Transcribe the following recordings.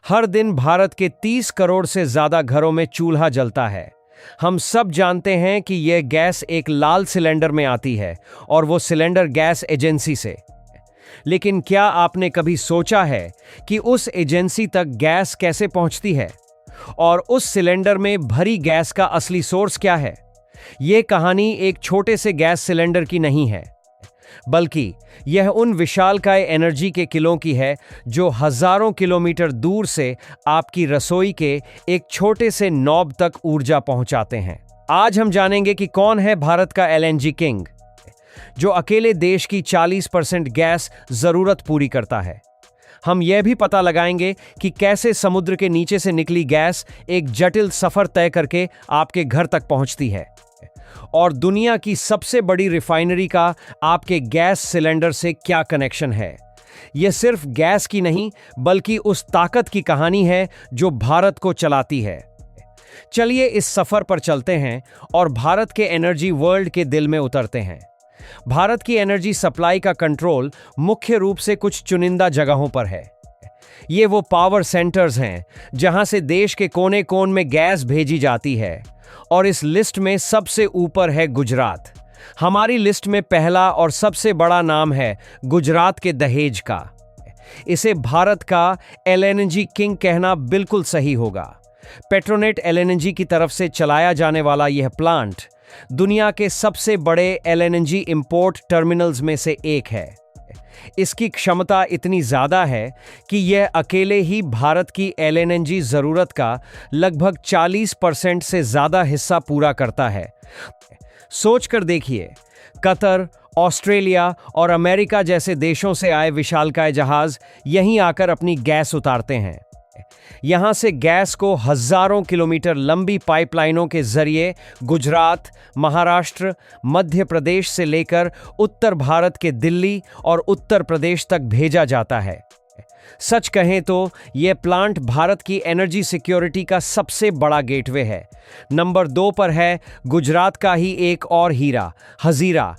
हर दिन भारत के 30 करोड़ से ज्यादा घरों में चूल्हा जलता है। हम सब जानते हैं कि यह गैस एक लाल सिलेंडर में आती है और वो सिलेंडर गैस एजेंसी से। लेकिन क्या आपने कभी सोचा है कि उस एजेंसी तक गैस कैसे पहुंचती है और उस सिलेंडर में भरी गैस का असली सोर्स क्या है? यह कहानी एक छोटे से गैस सिलेंडर की नहीं है, बल्कि यह उन विशालकाय एनर्जी के किलों की है जो हजारों किलोमीटर दूर से आपकी रसोई के एक छोटे से नॉब तक ऊर्जा पहुंचाते हैं। आज हम जानेंगे कि कौन है भारत का एलएनजी किंग, जो अकेले देश की 40% गैस जरूरत पूरी करता है। हम यह भी पता लगाएंगे कि कैसे समुद्र के नीचे से निकली गैस एक जटिल सफर तय करके आपके घर तक पहुंचती है, और दुनिया की सबसे बड़ी रिफाइनरी का आपके गैस सिलेंडर से क्या कनेक्शन है। यह सिर्फ गैस की नहीं, बल्कि उस ताकत की कहानी है जो भारत को चलाती है। चलिए इस सफर पर चलते हैं और भारत के एनर्जी वर्ल्ड के दिल में उतरते हैं। भारत की एनर्जी सप्लाई का कंट्रोल मुख्य रूप से कुछ चुनिंदा जगहों पर है। ये वो पावर सेंटर्स हैं जहां से देश के कोने कोने में गैस भेजी जाती है, और इस लिस्ट में सबसे ऊपर है गुजरात। हमारी लिस्ट में पहला और सबसे बड़ा नाम है गुजरात के दहेज का। इसे भारत का एलएनजी किंग कहना बिल्कुल सही होगा। पेट्रोनेट एलएनजी की तरफ से चलाया जाने वाला यह प्लांट दुनिया के सबसे बड़े एलएनजी इंपोर्ट टर्मिनल्स में से एक है। इसकी क्षमता इतनी ज्यादा है कि यह अकेले ही भारत की एलएनजी जरूरत का लगभग 40% से ज्यादा हिस्सा पूरा करता है। सोचकर देखिए, कतर, ऑस्ट्रेलिया और अमेरिका जैसे देशों से आए विशालकाय जहाज यहीं आकर अपनी गैस उतारते हैं। यहां से गैस को हजारों किलोमीटर लंबी पाइपलाइनों के जरिए गुजरात, महाराष्ट्र, मध्य प्रदेश से लेकर उत्तर भारत के दिल्ली और उत्तर प्रदेश तक भेजा जाता है। सच कहें तो यह प्लांट भारत की एनर्जी सिक्योरिटी का सबसे बड़ा गेटवे है। नंबर 2 पर है गुजरात का ही एक और हीरा, हजीरा।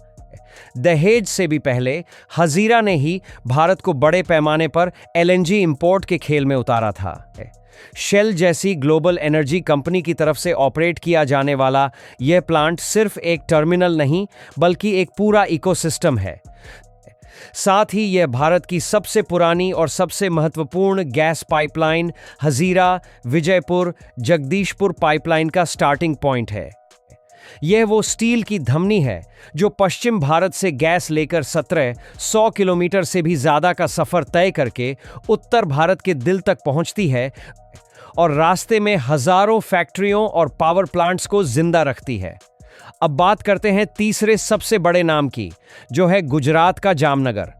दहेज से भी पहले हजीरा ने ही भारत को बड़े पैमाने पर एलएनजी इंपोर्ट के खेल में उतारा था। शेल जैसी ग्लोबल एनर्जी कंपनी की तरफ से ऑपरेट किया जाने वाला यह प्लांट सिर्फ एक टर्मिनल नहीं, बल्कि एक पूरा इकोसिस्टम है। साथ ही यह भारत की सबसे पुरानी और सबसे महत्वपूर्ण gas pipeline Hazira Vijaypur Jagdishpur pipeline का स्टार्टिंग पॉइंट है। यह वो स्टील की धमनी है जो पश्चिम भारत से गैस लेकर 1700 किलोमीटर से भी ज्यादा का सफर तय करके उत्तर भारत के दिल तक पहुंचती है और रास्ते में हजारों फैक्ट्रियों और पावर प्लांट्स को जिंदा रखती है। अब बात करते हैं तीसरे सबसे बड़े नाम की, जो है गुजरात का जामनगर।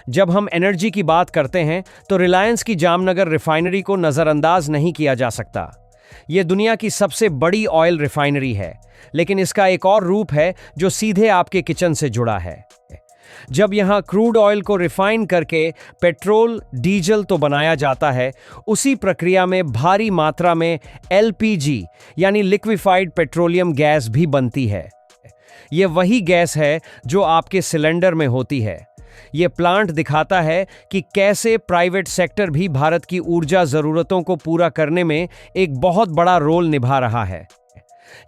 जब हम एनर्जी की बात करते हैं तो रिलायंस की जामनगर रिफाइनरी को नजरअंदाज नहीं किया जा सकता। यह दुनिया की सबसे बड़ी ऑयल रिफाइनरी है, लेकिन इसका एक और रूप है जो सीधे आपके किचन से जुड़ा है। जब यहां क्रूड ऑयल को रिफाइन करके पेट्रोल, डीजल तो बनाया जाता है, उसी प्रक्रिया में भारी मात्रा में एलपीजी यानी लिक्विफाइड पेट्रोलियम गैस भी बनती है। यह वही गैस है जो आपके सिलेंडर में होती है। यह प्लांट दिखाता है कि कैसे प्राइवेट सेक्टर भी भारत की ऊर्जा जरूरतों को पूरा करने में एक बहुत बड़ा रोल निभा रहा है।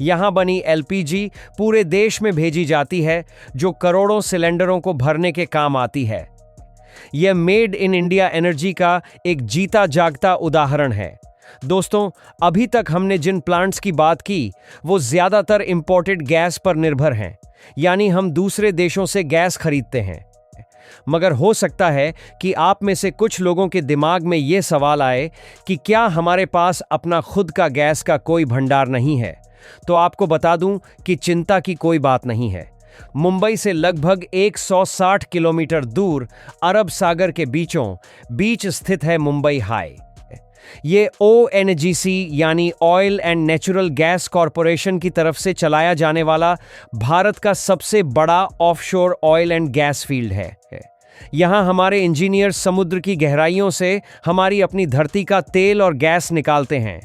यहां बनी एलपीजी पूरे देश में भेजी जाती है, जो करोड़ों सिलेंडरों को भरने के काम आती है। यह मेड इन इंडिया एनर्जी का एक जीता जागता उदाहरण है। दोस्तों, अभी तक हमने जिन प्लांट्स की बात की वो ज्यादातर इंपोर्टेड गैस पर निर्भर हैं, यानी हम दूसरे देशों से गैस खरीदते हैं। मगर हो सकता है कि आप में से कुछ लोगों के दिमाग में यह सवाल आए कि क्या हमारे पास अपना खुद का गैस का कोई भंडार नहीं है। तो आपको बता दूं कि चिंता की कोई बात नहीं है। मुंबई से लगभग 160 किलोमीटर दूर अरब सागर के बीचों बीच स्थित है मुंबई हाई। ये ओएनजीसी यानी oil and natural gas corporation की तरफ से चलाया जाने वाला भारत का सबसे बड़ा offshore oil and gas field है। यहाँ हमारे इंजीनियर समुद्र की गहराइयों से हमारी अपनी धरती का तेल और गैस निकालते हैं।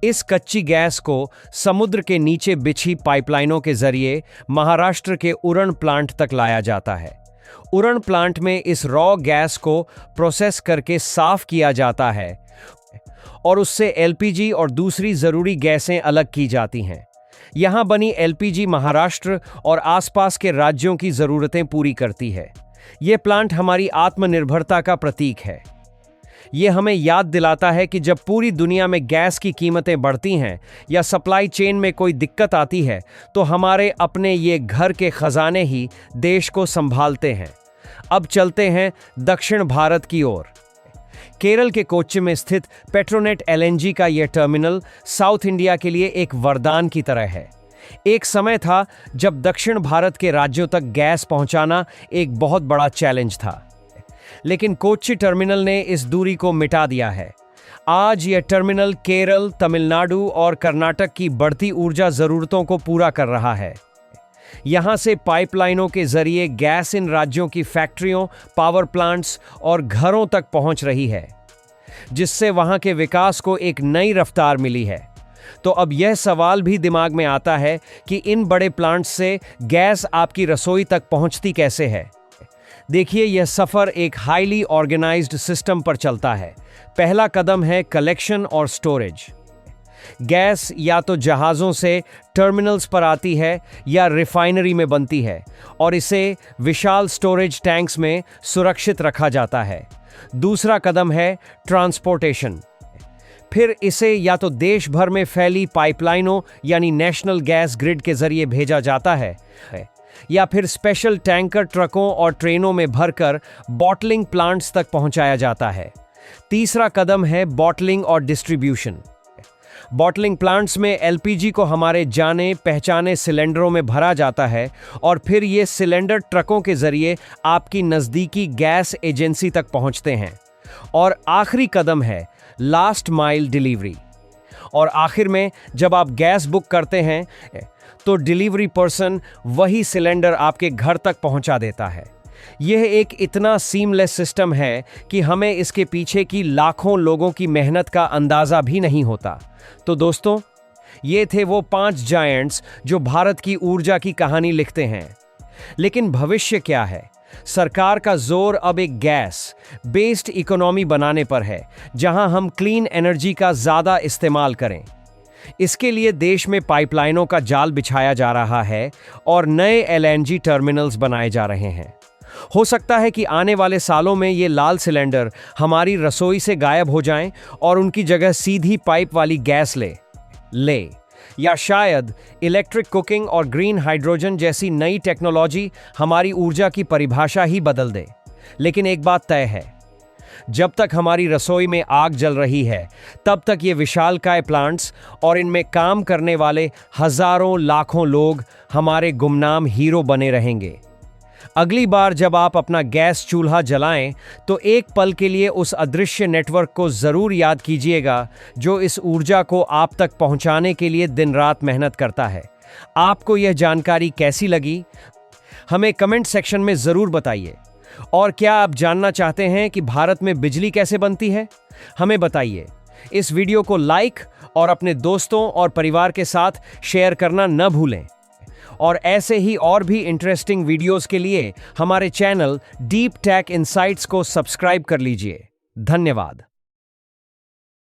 इस कच्ची गैस को समुद्र के नीचे बिछी पाइपलाइनों के जरिए महाराष्ट्र के उरण प्लांट तक लाया जाता है। उरण प्लांट में इस रॉ गैस को प्रोसेस करके साफ किया जाता है। और उससे एलपीजी और दूसरी ज़रूरी गैसें अलग की जाती हैं। यहाँ बनी एलपीजी महाराष्ट्र और आसपास के राज्यों की ज़रूरतें पूरी करती है। ये प्लांट हमारी आत्मनिर्भरता का प्रतीक है। ये हमें याद दिलाता है कि जब पूरी दुनिया में गैस की कीमतें बढ़ती हैं या सप्लाई चेन में कोई दिक्कत आती है, तो हमारे अपने ये घर के खजाने ही देश को संभालते हैं। अब चलते हैं दक्षिण भारत की ओर। केरल के कोच्चि में स्थित पेट्रोनेट एलएनजी का यह टर्मिनल साउथ इंडिया के लिए एक वरदान की तरह है। एक समय था जब दक्षिण भारत के राज्यों तक गैस पहुंचाना एक बहुत बड़ा चैलेंज था, लेकिन कोच्चि टर्मिनल ने इस दूरी को मिटा दिया है। आज यह टर्मिनल केरल, तमिलनाडु और कर्नाटक की बढ़ती ऊर्जा ज़रूरतों को पूरा कर रहा है। यहाँ से पाइपलाइनों के जरिए गैस इन राज्यों की फैक्ट्रियों, पावर प्लांट्स और घरों तक पहुँच रही है, जिससे वहाँ के विकास को एक नई रफ्तार मिली है। तो अब यह सवाल भी दिमाग में आता है कि इन बड़े प्लांट्स से गैस आपकी रसोई तक पहुँचती कैसे है। देखिए, यह सफ़र एक हाईली ऑर्गेनाइज्ड सिस्टम पर चलता है। पहला कदम है कलेक्शन और स्टोरेज। गैस या तो जहाज़ों से टर्मिनल्स पर आती है या रिफाइनरी में बनती है और इसे विशाल स्टोरेज टैंक्स में सुरक्षित रखा जाता है। दूसरा कदम है ट्रांसपोर्टेशन। फिर इसे या तो देश भर में फैली पाइपलाइनों यानी नेशनल गैस ग्रिड के जरिए भेजा जाता है या फिर स्पेशल टैंकर ट्रकों और ट्रेनों में भरकर बॉटलिंग प्लांट्स तक पहुंचाया जाता है। तीसरा कदम है बॉटलिंग और डिस्ट्रीब्यूशन। बॉटलिंग प्लांट्स में एलपीजी को हमारे जाने पहचाने सिलेंडरों में भरा जाता है और फिर ये सिलेंडर ट्रकों के जरिए आपकी नज़दीकी गैस एजेंसी तक पहुंचते हैं। और आखिरी कदम है लास्ट माइल डिलीवरी। और आखिर में जब आप गैस बुक करते हैं तो डिलीवरी पर्सन वही सिलेंडर आपके घर तक पहुंचा देता है। यह एक इतना सीमलेस सिस्टम है कि हमें इसके पीछे की लाखों लोगों की मेहनत का अंदाज़ा भी नहीं होता। तो दोस्तों, ये थे वो 5 जायंट्स जो भारत की ऊर्जा की कहानी लिखते हैं। लेकिन भविष्य क्या है? सरकार का जोर अब एक गैस बेस्ड इकोनॉमी बनाने पर है, जहां हम क्लीन एनर्जी का ज़्यादा इस्तेमाल करें। इसके लिए देश में पाइपलाइनों का जाल बिछाया जा रहा है और नए एलएनजी टर्मिनल्स बनाए जा रहे हैं। हो सकता है कि आने वाले सालों में ये लाल सिलेंडर हमारी रसोई से गायब हो जाएं और उनकी जगह सीधी पाइप वाली गैस ले या शायद इलेक्ट्रिक कुकिंग और ग्रीन हाइड्रोजन जैसी नई टेक्नोलॉजी हमारी ऊर्जा की परिभाषा ही बदल दे। लेकिन एक बात तय है, जब तक हमारी रसोई में आग जल रही है, तब तक ये विशालकाय प्लांट्स और इनमें काम करने वाले हजारों लाखों लोग हमारे गुमनाम हीरो बने रहेंगे। अगली बार जब आप अपना गैस चूल्हा जलाएं, तो एक पल के लिए उस अदृश्य नेटवर्क को ज़रूर याद कीजिएगा जो इस ऊर्जा को आप तक पहुंचाने के लिए दिन रात मेहनत करता है। आपको यह जानकारी कैसी लगी? हमें कमेंट सेक्शन में ज़रूर बताइए। और क्या आप जानना चाहते हैं कि भारत में बिजली कैसे बनती है? हमें बताइए। इस वीडियो को लाइक और अपने दोस्तों और परिवार के साथ शेयर करना न भूलें। और ऐसे ही और भी इंटरेस्टिंग वीडियोस के लिए हमारे चैनल डीप टेक इनसाइट्स को सब्सक्राइब कर लीजिए। धन्यवाद।